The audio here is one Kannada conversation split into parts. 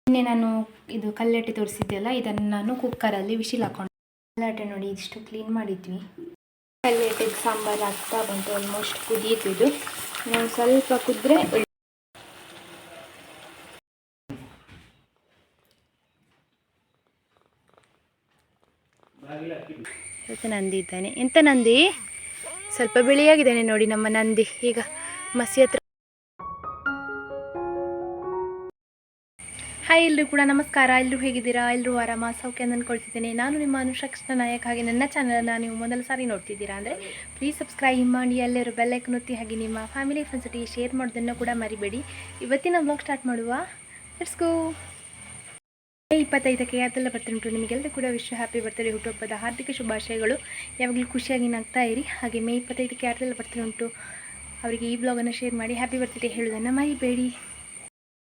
ನಿನ್ನೆ ನಾನು ಇದು ಕಲ್ಲಟ್ಟೆ ತೋರಿಸಿದ್ದೆಲ್ಲ ಇದನ್ನು ನಾನು ಕುಕ್ಕರಲ್ಲಿ ವಿಶಿಲ್ ಹಾಕೊಂಡು ಕಲ್ಲಟ್ಟೆ ನೋಡಿ ಇಷ್ಟು ಕ್ಲೀನ್ ಮಾಡಿದ್ವಿ. ಕಲ್ಲಟ್ಟೆಗೆ ಸಾಂಬಾರು ಆಗ್ತಾ ಬಂತು, ಆಲ್ಮೋಸ್ಟ್ ಕುದೀತಿದ್ದು. ನಾವು ಸ್ವಲ್ಪ ಕುದ್ರೆ ಇವತ್ತು ನಂದಿ ಇದ್ದಾನೆ. ಎಂತ ನಂದಿ? ಸ್ವಲ್ಪ ಬಿಳಿಯಾಗಿದ್ದಾನೆ ನೋಡಿ ನಮ್ಮ ನಂದಿ. ಈಗ ಮಸಿ ಹತ್ರ. ಹಾಯ್ ಎಲ್ಲರೂ ಕೂಡ ನಮಸ್ಕಾರ. ಎಲ್ಲರೂ ಹೇಗಿದ್ದೀರಾ? ಎಲ್ಲರೂ ಆರಾಮ ಸೌಖ್ಯ ಅಂದ್ಕೊಳ್ತಿದ್ದೇನೆ. ನಾನು ನಿಮ್ಮ ಅನುಷಾ ಕೃಷ್ಣ ನಾಯಕ್. ಹಾಗೆ ನನ್ನ ಚಾನಲನ್ನು ನೀವು ಮೊದಲ ಸಾರಿ ನೋಡ್ತಿದ್ದೀರಾ ಅಂದರೆ ಪ್ಲೀಸ್ ಸಬ್ಸ್ಕ್ರೈಬ್ ಮಾಡಿ, ಎಲ್ಲರೂ ಬೆಲ್ಲೈಕನ್ ಒತ್ತಿ, ಹಾಗೆ ನಿಮ್ಮ ಫ್ಯಾಮಿಲಿ ಫ್ರೆಂಡ್ಸ್ ಜೊತೆ ಶೇರ್ ಮಾಡೋದನ್ನು ಕೂಡ ಮರಿಬೇಡಿ. ಇವತ್ತಿನ ವ್ಲಾಗ್ ಸ್ಟಾರ್ಟ್ ಮಾಡುವ. Let's go. ಮೇ 25ಕ್ಕೆ ಯಾವ್ದೆಲ್ಲ ಬರ್ತಾ ಉಂಟು ನಿಮಗೆಲ್ಲರೂ ಕೂಡ ಹ್ಯಾಪಿ ಬರ್ತಾರೆ. ಹುಟ್ಟುಹಬ್ಬದ ಹಾರ್ದಿಕ ಶುಭಾಶಯಗಳು. ಯಾವಾಗಲೂ ಖುಷಿಯಾಗಿ ನಗ್ತಾ ಇರಿ. ಹಾಗೆ ಮೇ 25ಕ್ಕೆ ಯಾರ್ದೆಲ್ಲ ಬರ್ತಾ ಉಂಟು ಅವರಿಗೆ ಈ ಬ್ಲಾಗನ್ನು ಶೇರ್ ಮಾಡಿ ಹ್ಯಾಪಿ ಬರ್ತ್ಡೇ ಹೇಳೋದನ್ನು ಮರಿಬೇಡಿ.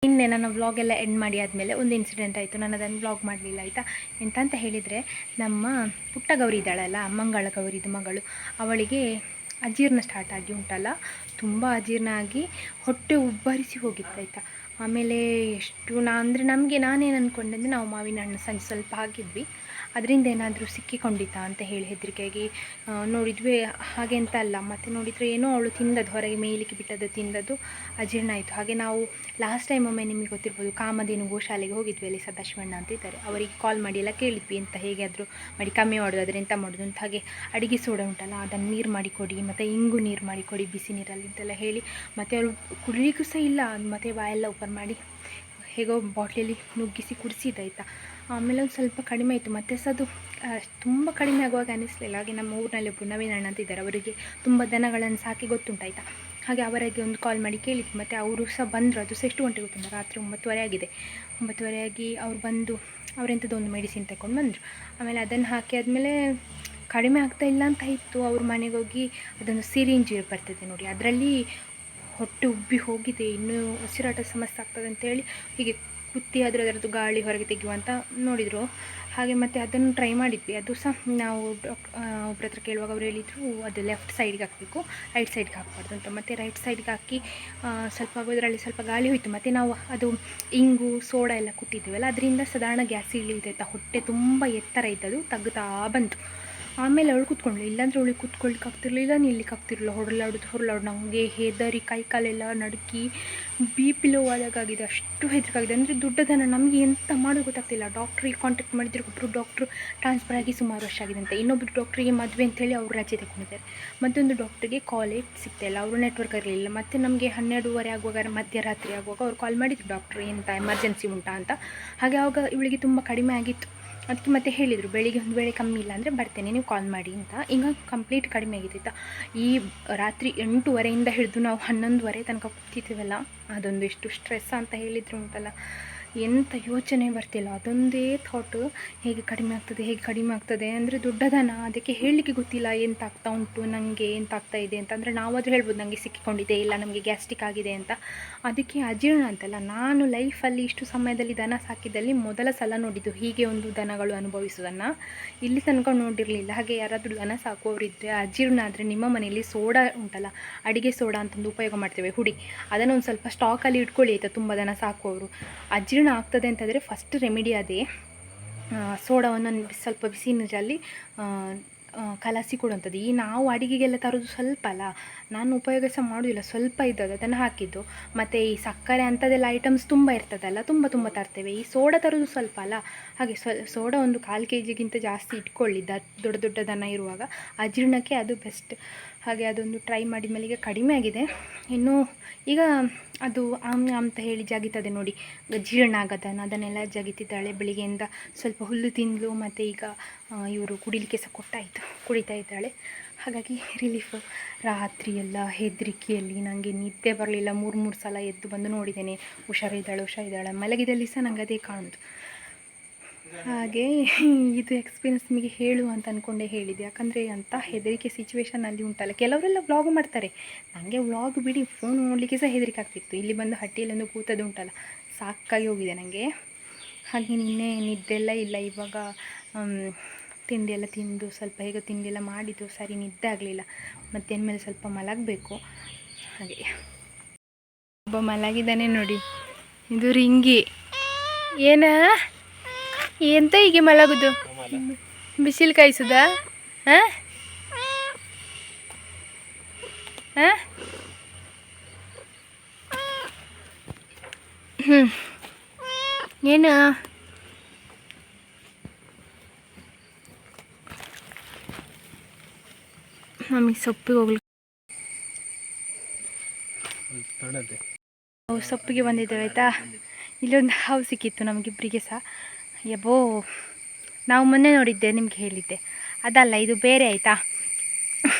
ನಿನ್ನೆ ನನ್ನ ವ್ಲಾಗ್ ಎಲ್ಲ ಎಂಡ್ ಮಾಡಿ ಆದಮೇಲೆ ಒಂದು ಇನ್ಸಿಡೆಂಟ್ ಆಯಿತು. ನಾನು ಅದನ್ನು ವ್ಲಾಗ್ ಮಾಡಲಿಲ್ಲ ಆಯಿತಾ. ಎಂತ ಹೇಳಿದರೆ, ನಮ್ಮ ಪುಟ್ಟ ಗೌರಿ ಇದ್ದಾಳಲ್ಲ, ಮಂಗಳ ಗೌರಿದು ಮಗಳು, ಅವಳಿಗೆ ಅಜೀರ್ಣ ಸ್ಟಾರ್ಟ್ ಆಗಿ ಉಂಟಲ್ಲ, ತುಂಬ ಅಜೀರ್ಣ ಆಗಿ ಹೊಟ್ಟೆ ಉಬ್ಬರಿಸಿ ಹೋಗಿತ್ತು ಆಯಿತಾ. ಆಮೇಲೆ ಎಷ್ಟು ನಾನೇನು ಅಂದ್ಕೊಂಡೆ ಅಂದರೆ, ನಾವು ಮಾವಿನ ಹಣ್ಣು ಸಂಜೆ ಸ್ವಲ್ಪ ಹಾಕಿದ್ವಿ, ಅದರಿಂದ ಏನಾದರೂ ಸಿಕ್ಕಿಕೊಂಡಿತ್ತಾ ಅಂತ ಹೇಳಿ ಹೆದರಿಕೆಯಾಗಿ ನೋಡಿದ್ವಿ. ಹಾಗೆ ಅಂತ ಅಲ್ಲ, ಮತ್ತು ನೋಡಿದರೆ ಏನೋ ಅವಳು ತಿಂದದ್ದು, ಹೊರಗೆ ಮೇಯ್ಲಿಕ್ಕೆ ಬಿಟ್ಟದ್ದು ತಿಂದದ್ದು ಅಜೀರ್ಣ ಆಯಿತು. ಹಾಗೆ ನಾವು ಲಾಸ್ಟ್ ಟೈಮ್ ಒಮ್ಮೆ ನಿಮಗೆ ಗೊತ್ತಿರ್ಬೋದು, ಕಾಮಧೇನು ಗೋಶಾಲೆಗೆ ಹೋಗಿದ್ವಿ. ಅಲ್ಲಿ ಸದಾಶಿವಣ್ಣ ಅಂತ ಇದ್ದಾರೆ, ಅವರಿಗೆ ಕಾಲ್ ಮಾಡಿ ಎಲ್ಲ ಕೇಳಿದ್ವಿ ಅಂತ ಹೇಗೆ ಆದರೂ ಮಾಡಿ ಕಮ್ಮಿ ಮಾಡೋದು, ಆದರೆ ಎಂತ ಮಾಡೋದು ಅಂತ. ಹಾಗೆ ಅಡುಗೆ ಸೋಡಾ ಉಂಟಲ್ಲ, ಅದನ್ನು ನೀರು ಮಾಡಿ ಕೊಡಿ, ಮತ್ತು ಇಂಗು ನೀರು ಮಾಡಿ ಕೊಡಿ ಬಿಸಿ ನೀರಲ್ಲಿ ಅಂತೆಲ್ಲ ಹೇಳಿ, ಮತ್ತು ಅವರು ಕುಡಿಲಿಕ್ಕೂ ಸಹ ಇಲ್ಲ, ಮತ್ತು ಬಾಯೆಲ್ಲ ಓಪನ್ ಮಾಡಿ ಹೇಗೋ ಬಾಟ್ಲಲ್ಲಿ ನುಗ್ಗಿಸಿ ಕುಡಿಸಿದ್ದಾಯ್ತಾ. ಆಮೇಲೆ ಒಂದು ಸ್ವಲ್ಪ ಕಡಿಮೆ ಆಯಿತು, ಮತ್ತು ಸಹ ಅದು ತುಂಬ ಕಡಿಮೆ ಆಗುವಾಗ ಅನ್ನಿಸಲಿಲ್ಲ. ಹಾಗೆ ನಮ್ಮ ಊರಿನಲ್ಲಿ ಒಬ್ಬರು ನವೀನ್ ಅಣ್ಣ ಅಂತ ಇದ್ದಾರೆ, ಅವರಿಗೆ ತುಂಬ ದನಗಳನ್ನು ಸಾಕಿ ಗೊತ್ತುಂಟಾಯ್ತಾ. ಹಾಗೆ ಅವರಿಗೆ ಒಂದು ಕಾಲ್ ಮಾಡಿ ಕೇಳಿತ್ತು, ಮತ್ತು ಅವರು ಸಹ ಬಂದರು. ಅದು ಸಹ ಎಷ್ಟು ಗಂಟೆಗೆ ಗೊತ್ತುಂಟ, ರಾತ್ರಿ 9:30 ಆಗಿದೆ. 9:30 ಆಗಿ ಅವ್ರು ಬಂದು ಅವರೆಂಥದ್ದು ಒಂದು ಮೆಡಿಸಿನ್ ತಗೊಂಡು ಬಂದರು. ಆಮೇಲೆ ಅದನ್ನು ಹಾಕಿ ಆದಮೇಲೆ ಕಡಿಮೆ ಆಗ್ತಾ ಇಲ್ಲ ಅಂತ ಇತ್ತು. ಅವ್ರ ಮನೆಗೆ ಹೋಗಿ ಅದೊಂದು ಸಿರಿಂಜ್ ಬರ್ತದೆ ನೋಡಿ, ಅದರಲ್ಲಿ ಹೊಟ್ಟೆ ಉಬ್ಬಿ ಹೋಗಿದೆ, ಇನ್ನೂ ಉಸಿರಾಟ ಸಮಸ್ಯೆ ಆಗ್ತದೆ ಅಂತೇಳಿ ಹೀಗೆ ಕುತ್ತಿ ಅದರದ್ದು ಗಾಳಿ ಹೊರಗೆ ತೆಗೆಯುವಂತ ನೋಡಿದರು. ಹಾಗೆ ಮತ್ತು ಅದನ್ನು ಟ್ರೈ ಮಾಡಿದ್ವಿ. ಅದು ಸಹ ನಾವು ಒಬ್ಬರ ಹತ್ರ ಕೇಳುವಾಗ ಅವ್ರು ಹೇಳಿದರು, ಅದು ಲೆಫ್ಟ್ ಸೈಡ್ಗೆ ಹಾಕಬೇಕು, ರೈಟ್ ಸೈಡ್ಗೆ ಹಾಕಬಾರ್ದು ಅಂತ. ಮತ್ತು ರೈಟ್ ಸೈಡ್ಗೆ ಹಾಕಿ ಸ್ವಲ್ಪ ಅದರಲ್ಲಿ ಸ್ವಲ್ಪ ಗಾಳಿ ಹೋಯಿತು. ಮತ್ತು ನಾವು ಅದು ಇಂಗು ಸೋಡಾ ಎಲ್ಲ ಕುಟ್ಟಿದ್ದೀವಲ್ಲ, ಅದರಿಂದ ಸಾಧಾರಣ ಗ್ಯಾಸ್ ಇಳಿದೈತಾ, ಹೊಟ್ಟೆ ತುಂಬ ಎತ್ತರ ಇದ್ದದು ತಗ್ಗುತ್ತಾ ಬಂತು. ಆಮೇಲೆ ಅವಳು ಕೂತ್ಕೊಂಡ್ಳು, ಇಲ್ಲಾಂದರೆ ಅವಳಿಗೆ ಕೂತ್ಕೊಳ್ಲಿಕ್ಕೆ ಆಗ್ತಿರ್ಲಿಲ್ಲ, ನಿಲ್ಲಿಕ್ಕೆ ಆಗ್ತಿರಲಿಲ್ಲ, ಹೊರಲಾಡೋದು. ನಮಗೆ ಹೆದರಿ ಕೈ ಕಾಲೆಲ್ಲ ನಡುಕಿ BP ಲೋ ಆದಾಗಿದೆ, ಅಷ್ಟು ಹೆದರಿಕಾಗಿದೆ. ಅಂದರೆ ದೊಡ್ಡದನ್ನು ನಮಗೆ ಎಂತ ಮಾಡೋದು ಗೊತ್ತಾಗ್ತಿಲ್ಲ. ಡಾಕ್ಟ್ರಿಗೆ ಕಾಂಟ್ಯಾಕ್ಟ್ ಮಾಡಿದರೆ ಒಬ್ಬರು ಡಾಕ್ಟ್ರು ಟ್ರಾನ್ಸ್ಫರ್ ಆಗಿ ಸುಮಾರು ವರ್ಷ ಆಗಿದೆ ಅಂತ, ಇನ್ನೊಬ್ಬರು ಡಾಕ್ಟ್ರಿಗೆ ಮದುವೆ ಅಂತೇಳಿ ಅವರು ರಜೆ ತಗೊಂಡಿದ್ದಾರೆ, ಮತ್ತೊಂದು ಡಾಕ್ಟ್ರಿಗೆ ಕಾಲೇಜ್ ಸಿಗ್ತಾಯಿಲ್ಲ, ಅವರು ನೆಟ್ವರ್ಕ್ ಇರಲಿಲ್ಲ. ಮತ್ತು ನಮಗೆ 12:30 ಆಗುವಾಗ, ಮಧ್ಯರಾತ್ರಿ ಆಗುವಾಗ ಅವ್ರು ಕಾಲ್ ಮಾಡಿದ್ರು ಡಾಕ್ಟ್ರು, ಎಂತ ಎಮರ್ಜೆನ್ಸಿ ಉಂಟಾ ಅಂತ. ಹಾಗೆ ಆವಾಗ ಇವಳಿಗೆ ತುಂಬ ಕಡಿಮೆ ಆಗಿತ್ತು. ಅದಕ್ಕೆ ಮತ್ತೆ ಹೇಳಿದರು, ಬೆಳಿಗ್ಗೆ ಒಂದು ವೇಳೆ ಕಮ್ಮಿ ಇಲ್ಲ ಅಂದರೆ ಬರ್ತೇನೆ, ನೀವು ಕಾಲ್ ಮಾಡಿ ಅಂತ. ಈಗ ಕಂಪ್ಲೀಟ್ ಕಡಿಮೆ ಆಗಿತ್ತು. ಈ ರಾತ್ರಿ 8:30 ಹಿಡಿದು ನಾವು 11:30 ತನಕ ಕೂತಿದ್ದೀವಲ್ಲ, ಅದೊಂದು ಎಷ್ಟು ಸ್ಟ್ರೆಸ್ ಅಂತ ಹೇಳಿದ್ರು ಉಂಟಲ್ಲ, ಎಂಥ ಯೋಚನೆ ಬರ್ತಿಲ್ಲ. ಅದೊಂದೇ ಥಾಟು, ಹೇಗೆ ಕಡಿಮೆ ಆಗ್ತದೆ ಅಂದರೆ ದೊಡ್ಡದನ, ಅದಕ್ಕೆ ಹೇಳಲಿಕ್ಕೆ ಗೊತ್ತಿಲ್ಲ ಎಂತ ಆಗ್ತಾ ಉಂಟು ನನಗೆ, ಎಂತ ಆಗ್ತಾ ಇದೆ ಅಂತ. ಅಂದರೆ ನಾವಾದರೂ ಹೇಳ್ಬೋದು ನನಗೆ ಸಿಕ್ಕಿಕೊಂಡಿದೆ, ಇಲ್ಲ ನಮಗೆ ಗ್ಯಾಸ್ಟ್ರಿಕ್ ಆಗಿದೆ ಅಂತ. ಅದಕ್ಕೆ ಅಜೀರ್ಣ ಅಂತಲ್ಲ. ನಾನು ಲೈಫಲ್ಲಿ ಇಷ್ಟು ಸಮಯದಲ್ಲಿ ದನ ಸಾಕಿದಲ್ಲಿ ಮೊದಲ ಸಲ ನೋಡಿದ್ದು ಹೀಗೆ ಒಂದು ದನಗಳು ಅನುಭವಿಸೋದನ್ನು, ಇಲ್ಲಿ ತನಕ ನೋಡಿರಲಿಲ್ಲ. ಹಾಗೆ ಯಾರಾದರೂ ದನ ಸಾಕುವವರಿದ್ದರೆ ಅಜೀರ್ಣ ಆದರೆ ನಿಮ್ಮ ಮನೆಯಲ್ಲಿ ಸೋಡಾ ಉಂಟಲ್ಲ, ಅಡುಗೆ ಸೋಡಾ ಅಂತಂದು ಉಪಯೋಗ ಮಾಡ್ತೇವೆ ಹುಡಿ, ಅದನ್ನು ಒಂದು ಸ್ವಲ್ಪ ಸ್ಟಾಕಲ್ಲಿ ಇಟ್ಕೊಳ್ಳಿ ಆಯಿತಾ. ತುಂಬ ದನ ಸಾಕುವವರು ಅಜೀರ್ಣ ಆಗ್ತದೆ ಅಂತಂದರೆ ಫಸ್ಟ್ ರೆಮಿಡಿ ಅದೇ, ಸೋಡಾವನ್ನು ಸ್ವಲ್ಪ ಬಿಸಿ ನೀರಲ್ಲಿ ಕಲಸಿ ಕೊಡುವಂಥದ್ದು. ಈ ನಾವು ಅಡುಗೆಗೆಲ್ಲ ತರೋದು ಸ್ವಲ್ಪ ಅಲ್ಲ, ನಾನು ಉಪಯೋಗ ಸಹ ಮಾಡೋದಿಲ್ಲ, ಸ್ವಲ್ಪ ಇದ್ದದ್ದು ಅದನ್ನು ಹಾಕಿದ್ದು. ಮತ್ತು ಈ ಸಕ್ಕರೆ ಅಂಥದ್ದೆಲ್ಲ ಐಟಮ್ಸ್ ತುಂಬ ಇರ್ತದಲ್ಲ, ತುಂಬ ತರ್ತೇವೆ. ಈ ಸೋಡಾ ತರೋದು ಸ್ವಲ್ಪ ಅಲ್ಲ, ಹಾಗೆ ಸೋಡಾ ಒಂದು 1/4 kg ಜಾಸ್ತಿ ಇಟ್ಕೊಳ್ಳಿ, ದೊಡ್ಡ ದನ ಇರುವಾಗ ಅಜೀರ್ಣಕ್ಕೆ ಅದು ಬೆಸ್ಟ್. ಹಾಗೆ ಅದೊಂದು ಟ್ರೈ ಮಾಡಿದ ಮೇಲೆ ಈಗ ಕಡಿಮೆ ಆಗಿದೆ. ಇನ್ನು ಈಗ ಅದು ಅಂತ ಹೇಳಿ ಜಗಿತದೆ ನೋಡಿ, ಜೀರ್ಣ ಆಗೋದನ್ನು ಅದನ್ನೆಲ್ಲ ಜಗಿತಿದ್ದಾಳೆ. ಬೆಳಿಗ್ಗೆಯಿಂದ ಸ್ವಲ್ಪ ಹುಲ್ಲು ತಿಂದಳು, ಮತ್ತು ಈಗ ಇವರು ಕುಡಿಲಿಕ್ಕೆ ಸಹ ಕೊಟ್ಟಾಯಿತು, ಕುಡಿತಾ ಇದ್ದಾಳೆ. ಹಾಗಾಗಿ ರಿಲೀಫ್. ರಾತ್ರಿ ಎಲ್ಲ ಹೆದರಿಕೆಯಲ್ಲಿ ನನಗೆ ನಿದ್ದೆ ಬರಲಿಲ್ಲ. 3 ಸಲ ಎದ್ದು ಬಂದು ನೋಡಿದ್ದೇನೆ, ಹುಷಾರಿದ್ದಾಳೆ. ಮಲಗಿದಲ್ಲಿ ಸಹ ನನಗೆ ಅದೇ ಕಾಣೋದು. ಹಾಗೆ ಇದು ಎಕ್ಸ್ಪೀರಿಯನ್ಸ್ ನಿಮಗೆ ಹೇಳು ಅಂತ ಅಂದ್ಕೊಂಡೆ ಹೇಳಿದೆ. ಯಾಕಂದರೆ ಅಂಥ ಹೆದರಿಕೆ ಸಿಚುವೇಷನಲ್ಲಿ ಉಂಟಲ್ಲ, ಕೆಲವರೆಲ್ಲ ವ್ಲಾಗ್ ಮಾಡ್ತಾರೆ, ನನಗೆ ವ್ಲಾಗ್ ಬಿಡಿ, ಫೋನ್ ನೋಡಲಿಕ್ಕೆ ಸಹ ಹೆದರಿಕೆ ಆಗ್ತಿತ್ತು. ಇಲ್ಲಿ ಬಂದು ಹಟ್ಟಿಯಲ್ಲೊಂದು ಕೂತದ್ದು ಉಂಟಲ್ಲ, ಸಾಕಾಗಿ ಹೋಗಿದೆ ನನಗೆ. ಹಾಗೆ ನಿನ್ನೆ ನಿದ್ದೆಲ್ಲ ಇಲ್ಲ. ಇವಾಗ ತಿಂಡಿ ಎಲ್ಲ ತಿಂದು ಸ್ವಲ್ಪ ಹೇಗೋ ತಿಂಡಿ ಎಲ್ಲ ಮಾಡಿದ್ದು, ಸರಿ ನಿದ್ದೆ ಆಗಲಿಲ್ಲ. ಮಧ್ಯಾಹ್ನ ಮೇಲೆ ಸ್ವಲ್ಪ ಮಲಗಬೇಕು. ಹಾಗೆ ಒಬ್ಬ ಮಲಗಿದ್ದಾನೆ ನೋಡಿ, ಇದು ರಿಂಗಿ. ಏನ ಎಂತ ಹೀಗೆ ಮಲಗುದು? ಬಿಸಿಲು ಕಾಯಿಸುದಾ? ಹಾಂ ಹಾಂ ಹ್ಞೂ ಏನು ಮಮ್ಮಿ ಸೊಪ್ಪಿಗೆ ಹೋಗ್ಲಿ. ನಾವು ಸೊಪ್ಪಿಗೆ ಬಂದಿದ್ದೇವೆ ಆಯಿತಾ. ಇಲ್ಲೊಂದು ಹಾವು ಸಿಕ್ಕಿತ್ತು ನಮಗಿಬ್ಬರಿಗೆ ಸಹ. ಯಬ್ಬೋ, ನಾವು ಮೊನ್ನೆ ನೋಡಿದ್ದೆ, ನಿಮ್ಗೆ ಹೇಳಿದ್ದೆ. ಅದಲ್ಲ, ಇದು ಬೇರೆ ಆಯಿತಾ.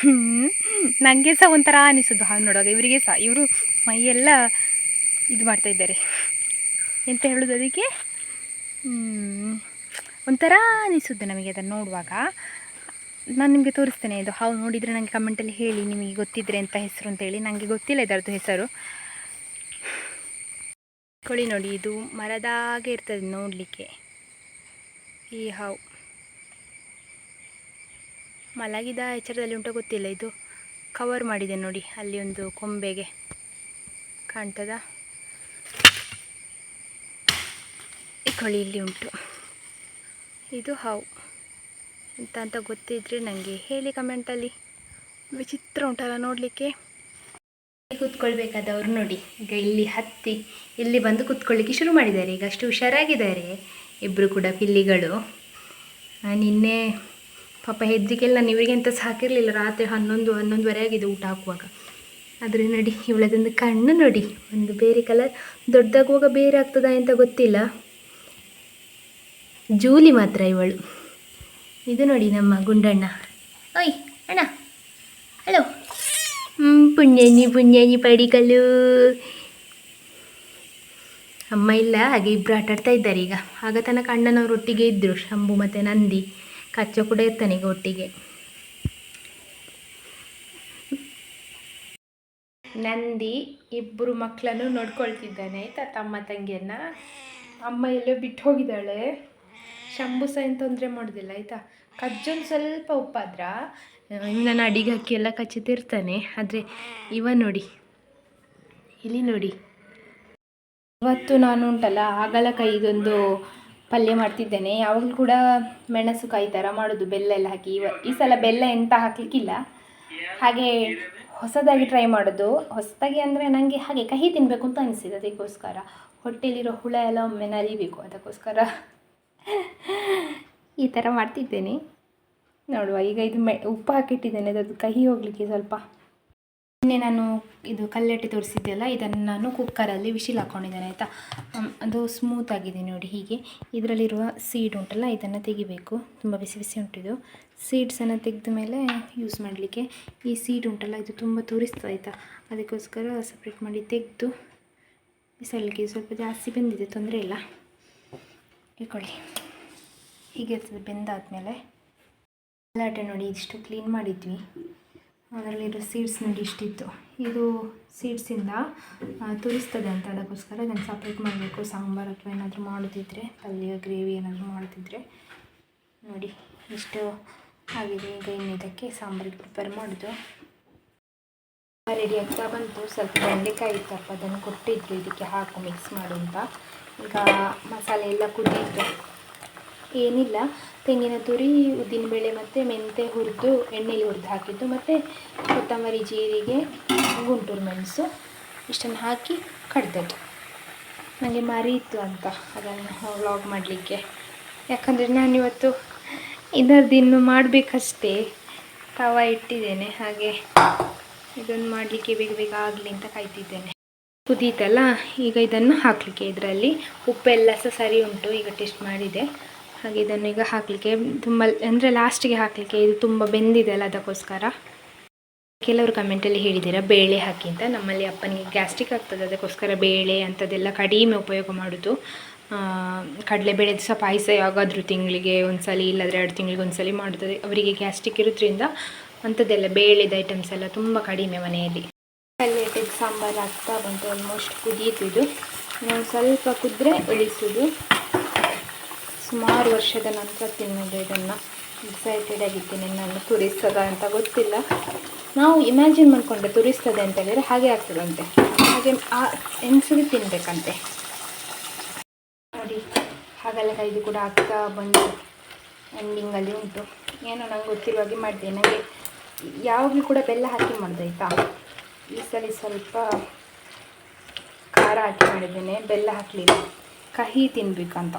ನನಗೆ ಸಹ ಒಂಥರ ಅನಿಸೋದು ಹಾವು ನೋಡುವಾಗ. ಇವರಿಗೆ ಸಹ, ಇವರು ಮೈಯೆಲ್ಲ ಇದು ಮಾಡ್ತಾಯಿದ್ದಾರೆ. ಎಂತ ಹೇಳೋದು ಅದಕ್ಕೆ, ಒಂಥರ ಅನಿಸುತ್ತೆ ನಮಗೆ ಅದನ್ನು ನೋಡುವಾಗ. ನಾನು ನಿಮಗೆ ತೋರಿಸ್ತೇನೆ. ಇದು ಹಾವು ನೋಡಿದರೆ ನನಗೆ ಕಮೆಂಟಲ್ಲಿ ಹೇಳಿ, ನಿಮಗೆ ಗೊತ್ತಿದ್ರೆ ಎಂಥ ಹೆಸರು ಅಂತೇಳಿ. ನನಗೆ ಗೊತ್ತಿಲ್ಲ ಇದರದ್ದು ಹೆಸರು. ಕೊಳಿ ನೋಡಿ, ಇದು ಮರದಾಗೆ ಇರ್ತದೆ ನೋಡಲಿಕ್ಕೆ ಈ ಹಾವು. ಮಲಗಿದ ಎಚ್ಚರದಲ್ಲಿ ಉಂಟೋ ಗೊತ್ತಿಲ್ಲ. ಇದು ಕವರ್ ಮಾಡಿದೆ ನೋಡಿ, ಅಲ್ಲಿ ಒಂದು ಕೊಂಬೆಗೆ ಕಾಣ್ತದ. ಈ ಕೊಳಿ ಇಲ್ಲಿ ಉಂಟು. ಇದು ಹಾವು ಎಂತ ಅಂತ ಗೊತ್ತಿದ್ರೆ ನನಗೆ ಹೇಳಿ ಕಮೆಂಟಲ್ಲಿ. ವಿಚಿತ್ರ ಉಂಟಲ್ಲ ನೋಡಲಿಕ್ಕೆ. ಕೂತ್ಕೊಳ್ಬೇಕಾದವರು ನೋಡಿ, ಈಗ ಇಲ್ಲಿ ಹತ್ತಿ ಇಲ್ಲಿ ಬಂದು ಕೂತ್ಕೊಳ್ಳಿಕ್ಕೆ ಶುರು ಮಾಡಿದ್ದಾರೆ. ಈಗ ಅಷ್ಟು ಹುಷಾರಾಗಿದ್ದಾರೆ ಇಬ್ಬರು ಕೂಡ ಪಿಲ್ಲಿಗಳು. ನಿನ್ನೆ ಪಾಪ ಹೆದ್ರಿಕೆಲ್ಲ ನಾನು ಇವರಿಗೆ ಎಂತ ಸಾಕಿರಲಿಲ್ಲ. ರಾತ್ರಿ 11-11:30 ಆಗಿದೆ ಊಟ ಹಾಕುವಾಗ. ಆದರೆ ನೋಡಿ, ಇವಳದೊಂದು ಕಣ್ಣು ನೋಡಿ, ಒಂದು ಬೇರೆ ಕಲರ್. ದೊಡ್ಡದಾಗುವಾಗ ಬೇರೆ ಆಗ್ತದಾ ಅಂತ ಗೊತ್ತಿಲ್ಲ. ಜೂಲಿ ಮಾತ್ರ ಇವಳು. ಇದು ನೋಡಿ ನಮ್ಮ ಗುಂಡಣ್ಣ. ಓಯ್ ಅಣ್ಣ, ಹಲೋ. ಪುಣ್ಯನಿ ಪಡಿಕಲ್ಲು. ಅಮ್ಮ ಇಲ್ಲ, ಹಾಗೆ ಇಬ್ಬರು ಆಟಾಡ್ತಾ ಇದ್ದಾರೆ ಈಗ. ಆಗ ತನಕ ಅಣ್ಣನವರು ಒಟ್ಟಿಗೆ ಇದ್ದರು, ಶಂಭು ಮತ್ತು ನಂದಿ. ಕಚ್ಚ ಕೂಡ ಇರ್ತಾನೆ ಈಗ ಒಟ್ಟಿಗೆ. ನಂದಿ ಇಬ್ಬರು ಮಕ್ಕಳನ್ನು ನೋಡ್ಕೊಳ್ತಿದ್ದಾನೆ ಆಯಿತಾ, ತಮ್ಮ ತಂಗಿಯನ್ನು. ಅಮ್ಮ ಎಲ್ಲೋ ಬಿಟ್ಟು ಹೋಗಿದ್ದಾಳೆ. ಶಂಭು ಸಹ ಏನು ತೊಂದರೆ ಮಾಡೋದಿಲ್ಲ ಆಯಿತಾ. ಕಜ್ಜೊಂದು ಸ್ವಲ್ಪ ಉಪ್ಪಾದ್ರ ನಾನು ಅಡಿಗೆ ಹಾಕಿ ಎಲ್ಲ ಕಚ್ಚುತ್ತಿರ್ತಾನೆ. ಆದರೆ ಇವ ನೋಡಿ, ಇಲ್ಲಿ ನೋಡಿ, ಇವತ್ತು ನಾನು ಉಂಟಲ್ಲ ಹಾಗಲಕಾಯಿದೊಂದು ಪಲ್ಯ ಮಾಡ್ತಿದ್ದೇನೆ. ಯಾವಾಗಲೂ ಕೂಡ ಮೆಣಸುಕಾಯಿ ಥರ ಮಾಡೋದು, ಬೆಲ್ಲ ಎಲ್ಲ ಹಾಕಿ. ಈ ಸಲ ಬೆಲ್ಲ ಎಂತ ಹಾಕಲಿಕ್ಕಿಲ್ಲ, ಹಾಗೆ ಹೊಸದಾಗಿ ಟ್ರೈ ಮಾಡೋದು. ಹೊಸದಾಗಿ ಅಂದರೆ ನನಗೆ ಹಾಗೆ ಕಹಿ ತಿನ್ನಬೇಕು ಅಂತ ಅನಿಸಿದೆ, ಅದಕ್ಕೋಸ್ಕರ. ಹೊಟ್ಟೆಲಿರೋ ಹುಳ ಎಲ್ಲ ಒಮ್ಮೆ ನಲಿಬೇಕು, ಅದಕ್ಕೋಸ್ಕರ ಈ ಥರ ಮಾಡ್ತಿದ್ದೇನೆ. ನೋಡುವ, ಈಗ ಇದು ಉಪ್ಪು ಹಾಕಿಟ್ಟಿದ್ದೇನೆ, ಅದು ಕಹಿ ಹೋಗಲಿಕ್ಕೆ ಸ್ವಲ್ಪ. ನಿನ್ನೆ ನಾನು ಇದು ಕಲ್ಲಟ್ಟೆ ತೋರಿಸಿದ್ದೆಲ್ಲ, ಇದನ್ನು ನಾನು ಕುಕ್ಕರಲ್ಲಿ ವಿಶಿಲ್ ಹಾಕ್ಕೊಂಡಿದ್ದೇನೆ ಆಯಿತಾ. ಅದು ಸ್ಮೂತ್ ಆಗಿದೆ ನೋಡಿ. ಹೀಗೆ ಇದರಲ್ಲಿರುವ ಸೀಡ್ ಉಂಟಲ್ಲ, ಇದನ್ನು ತೆಗಿಬೇಕು. ತುಂಬ ಬಿಸಿ ಬಿಸಿ ಉಂಟಿದು. ಸೀಡ್ಸನ್ನು ತೆಗೆದ ಮೇಲೆ ಯೂಸ್ ಮಾಡಲಿಕ್ಕೆ. ಈ ಸೀಡ್ ಉಂಟಲ್ಲ, ಇದು ತುಂಬ ತುರಿಸ್ತದೆ ಆಯಿತಾ. ಅದಕ್ಕೋಸ್ಕರ ಸಪ್ರೇಟ್ ಮಾಡಿ ತೆಗೆದು ಬಿಸಾಡಲಿಕ್ಕೆ. ಸ್ವಲ್ಪ ಜಾಸ್ತಿ ಬೆಂದಿದೆ, ತೊಂದರೆ ಇಲ್ಲ, ಇಟ್ಕೊಳ್ಳಿ. ಹೀಗೆ ಇರ್ತದೆ ಬೆಂದಾದಮೇಲೆ. ಕಲ್ಲಟ್ಟೆ ನೋಡಿ, ಇದಿಷ್ಟು ಕ್ಲೀನ್ ಮಾಡಿದ್ವಿ. ಅದರಲ್ಲಿರೋ ಸೀಡ್ಸ್ ನೋಡಿ ಇಷ್ಟಿತ್ತು. ಇದು ಸೀಡ್ಸಿಂದ ತುರಿಸ್ತದೆ ಅಂತ, ಅದಕ್ಕೋಸ್ಕರ ಇದನ್ನು ಸಪ್ರೇಟ್ ಮಾಡಬೇಕು. ಸಾಂಬಾರು ಅಥವಾ ಏನಾದರೂ ಮಾಡೋದಿದ್ರೆ, ಪಲ್ಯ ಗ್ರೇವಿ ಏನಾದರೂ ಮಾಡೋದಿದ್ರೆ. ನೋಡಿ ಇಷ್ಟು ಆಗಿದೆ. ಈಗ ಇನ್ನು ಇದಕ್ಕೆ ಸಾಂಬಾರಿಗೆ ಪ್ರಿಪೇರ್ ಮಾಡೋದು. ರೆಡಿ ಆಗ್ತಾ ಬಂತು. ಸ್ವಲ್ಪ ಬೆಂಡೆಕಾಯಿ ಇತ್ತಪ್ಪ, ಅದನ್ನು ಕೊಟ್ಟಿದ್ರು ಇದಕ್ಕೆ ಹಾಕು ಮಿಕ್ಸ್ ಮಾಡು ಅಂತ. ಈಗ ಮಸಾಲೆ ಎಲ್ಲ ಕುದಿಯಿತು. ಏನಿಲ್ಲ, ತೆಂಗಿನ ತುರಿ, ಉದ್ದಿನಬೇಳೆ ಮತ್ತು ಮೆಂತೆ ಹುರಿದು ಎಣ್ಣೆಲಿ ಹುರಿದು ಹಾಕಿದ್ದು, ಮತ್ತು ಕೊತ್ತಂಬರಿ, ಜೀರಿಗೆ, ಗುಂಟೂರು ಮೆಣಸು ಇಷ್ಟನ್ನು ಹಾಕಿ ಕಡ್ದದ್ದು. ನನಗೆ ಮರೀತು ಅಂತ ಅದನ್ನು ವ್ಲಾಗ್ ಮಾಡಲಿಕ್ಕೆ. ಯಾಕಂದರೆ ನಾನಿವತ್ತು ಇದರದಿನ್ನು ಮಾಡಬೇಕಷ್ಟೇ. ತವ ಇಟ್ಟಿದ್ದೇನೆ, ಹಾಗೆ ಇದನ್ನು ಮಾಡಲಿಕ್ಕೆ ಬೇಗ ಬೇಗ ಆಗಲಿ ಅಂತ ಕಾಯ್ತಿದ್ದೇನೆ. ಕುದೀತಲ್ಲ, ಈಗ ಇದನ್ನು ಹಾಕಲಿಕ್ಕೆ. ಇದರಲ್ಲಿ ಉಪ್ಪೆಲ್ಲ ಸಹ ಸರಿ ಉಂಟು, ಈಗ ಟೇಸ್ಟ್ ಮಾಡಿದೆ. ಹಾಗೆ ಇದನ್ನು ಈಗ ಹಾಕಲಿಕ್ಕೆ, ತುಂಬ ಅಂದರೆ ಲಾಸ್ಟಿಗೆ ಹಾಕಲಿಕ್ಕೆ. ಇದು ತುಂಬ ಬೆಂದಿದೆ ಅಲ್ಲ, ಅದಕ್ಕೋಸ್ಕರ. ಕೆಲವರು ಕಮೆಂಟಲ್ಲಿ ಹೇಳಿದ್ದೀರಾ ಬೇಳೆ ಹಾಕಿ ಅಂತ. ನಮ್ಮಲ್ಲಿ ಅಪ್ಪನಿಗೆ ಗ್ಯಾಸ್ಟ್ರಿಕ್ ಆಗ್ತದೆ, ಅದಕ್ಕೋಸ್ಕರ ಬೇಳೆ ಅಂಥದ್ದೆಲ್ಲ ಕಡಿಮೆ ಉಪಯೋಗ ಮಾಡೋದು. ಕಡಲೆಬೇಳೆದು ಸಹ ಪಾಯಸ ಯಾವಾಗಾದರೂ ತಿಂಗಳಿಗೆ ಒಂದ್ಸಲ, ಇಲ್ಲಾಂದರೆ 2 ತಿಂಗಳಿಗೆ ಒಂದ್ಸಲ ಮಾಡುತ್ತದೆ. ಅವರಿಗೆ ಗ್ಯಾಸ್ಟ್ರಿಕ್ ಇರೋದ್ರಿಂದ ಅಂಥದ್ದೆಲ್ಲ ಬೇಳೆದ ಐಟಮ್ಸ್ ಎಲ್ಲ ತುಂಬ ಕಡಿಮೆ ಮನೆಯಲ್ಲಿ. ಕಲ್ಲಟ್ಟೆದು ಸಾಂಬಾರು ಆಗ್ತಾ ಬಂತು, ಆಲ್ಮೋಸ್ಟ್ ಕುದೀತಿದ್ದು. ಇನ್ನೊಂದು ಸ್ವಲ್ಪ ಕುದ್ರೆ ಇಳಿಸೋದು. ಸುಮಾರು ವರ್ಷದ ನಂತರ ತಿನ್ನೋದು ಇದನ್ನು. ಎಕ್ಸೈಟೆಡ್ ಆಗಿದ್ದೇನೆ ನಾನು. ತುರಿಸ್ತದ ಅಂತ ಗೊತ್ತಿಲ್ಲ. ನಾವು ಇಮ್ಯಾಜಿನ್ ಮಾಡಿಕೊಂಡ್ರೆ ತುರಿಸ್ತದೆ ಅಂತ ಹೇಳಿದರೆ ಹಾಗೆ ಆಗ್ತದಂತೆ. ಹಾಗೆ ಆ ಎನ್ಸಿಗೆ ತಿನ್ನಬೇಕಂತೆ. ನೋಡಿ ಹಾಗಲಕಾಯಿದು ಕೂಡ ಆಗ್ತಾ ಬಂದು ಎಂಡಿಂಗಲ್ಲಿ ಉಂಟು. ಏನೋ ನಂಗೆ ಗೊತ್ತಿರುವ ಹಾಗೆ ಮಾಡಿದೆ. ನನಗೆ ಯಾವಾಗಲೂ ಕೂಡ ಬೆಲ್ಲ ಹಾಕಿ ಮಾಡೋದಾಯ್ತಾ, ಈ ಸಲ ಸ್ವಲ್ಪ ಖಾರ ಹಾಕಿ ಮಾಡಿದ್ದೇನೆ, ಬೆಲ್ಲ ಹಾಕಲಿಲ್ಲ, ಕಹಿ ತಿನ್ನಬೇಕಂತ.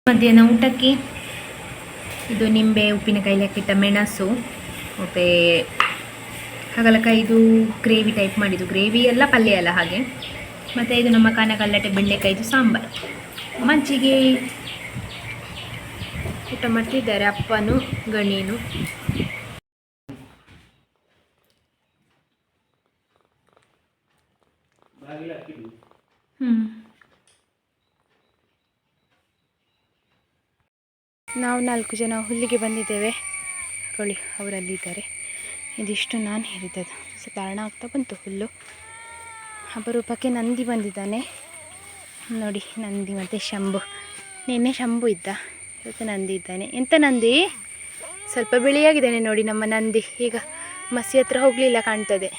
ಮಧ್ಯಾಹ್ನ ಊಟಕ್ಕೆ ಇದು ನಿಂಬೆ, ಉಪ್ಪಿನಕಾಯಿ ಹಾಕಿಟ್ಟ ಮೆಣಸು ಮತ್ತು ಹಾಗಲಕಾಯಿದು ಗ್ರೇವಿ ಟೈಪ್ ಮಾಡಿದ್ದು, ಗ್ರೇವಿ ಎಲ್ಲ ಪಲ್ಯ ಎಲ್ಲ ಹಾಗೆ. ಮತ್ತು ಇದು ನಮ್ಮ ಕಾನಗಲ್ಲಟೆ ಬೆಂಡೆಕಾಯಿದು ಸಾಂಬಾರು, ಮಜ್ಜಿಗೆ. ಊಟ ಮಾಡ್ತಿದ್ದಾರೆ ಅಪ್ಪನು ಗಣೀನು. ನಾವು 4 ಜನ ಹುಲ್ಲಿಗೆ ಬಂದಿದ್ದೇವೆ. ಕೊಳ್ಳಿ ಅವರಲ್ಲಿದ್ದಾರೆ. ಇದಿಷ್ಟು ನಾನು ಹೇಳಿದ್ದದು. ಸಾಧಾರಣ ಆಗ್ತಾ ಬಂತು ಹುಲ್ಲು. ಅಪರೂಪಕ್ಕೆ ನಂದಿ ಬಂದಿದ್ದಾನೆ ನೋಡಿ, ನಂದಿ ಮತ್ತು ಶಂಭು. ನಿನ್ನೆ ಶಂಭು ಇದ್ದ, ಇವತ್ತು ನಂದಿ ಇದ್ದಾನೆ. ಎಂತ ನಂದಿ, ಸ್ವಲ್ಪ ಬಿಳಿಯಾಗಿದ್ದಾನೆ ನೋಡಿ ನಮ್ಮ ನಂದಿ. ಈಗ ಮಸಿ ಹತ್ರ ಹೋಗಲಿಲ್ಲ ಕಾಣ್ತದೆ.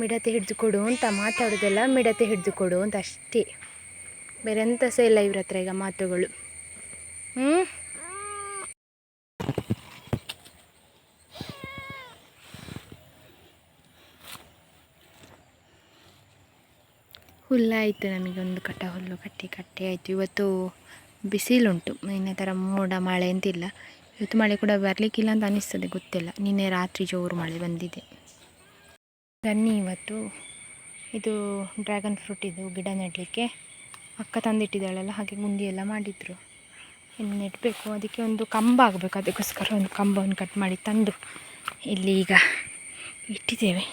ಮಿಡತೆ ಹಿಡಿದು ಕೊಡು ಅಂತ ಮಾತಾಡೋದೆಲ್ಲ, ಮಿಡತೆ ಹಿಡಿದು ಕೊಡು ಅಂತ ಅಷ್ಟೇ, ಬೇರೆ ಎಂತ ಸಹ ಇಲ್ಲ ಇವ್ರ ಹತ್ರ ಈಗ ಮಾತುಗಳು. ಹುಲ್ಲಾಯಿತು ನಮಗೊಂದು ಕಟ್ಟ ಹುಲ್ಲು ಕಟ್ಟಿ ಆಯಿತು. ಇವತ್ತು ಬಿಸಿಲುಂಟು, ನಿನ್ನೆ ಥರ ಮೋಡ ಮಳೆ ಅಂತಿಲ್ಲ. ಇವತ್ತು ಮಳೆ ಕೂಡ ಬರಲಿಕ್ಕಿಲ್ಲ ಅಂತ ಅನ್ನಿಸ್ತದೆ, ಗೊತ್ತಿಲ್ಲ. ನಿನ್ನೆ ರಾತ್ರಿ ಜೋರು ಮಳೆ ಬಂದಿದೆ. ಬನ್ನಿ, ಇವತ್ತು ಇದು ಡ್ರ್ಯಾಗನ್ ಫ್ರೂಟ್ ಇದು ಗಿಡ ನೆಡಲಿಕ್ಕೆ ಅಕ್ಕ ತಂದಿಟ್ಟಿದ್ದಾಳಲ್ಲ, ಹಾಗೆ ಗುಂಡಿ ಎಲ್ಲ ಮಾಡಿದರು. ಇನ್ನು ನೆಡಬೇಕು, ಅದಕ್ಕೆ ಒಂದು ಕಂಬ ಆಗಬೇಕು. ಅದಕ್ಕೋಸ್ಕರ ಒಂದು ಕಂಬವನ್ನು ಕಟ್ ಮಾಡಿ ತಂದು ಇಲ್ಲಿ ಈಗ ಇಟ್ಟಿದ್ದೇವೆ.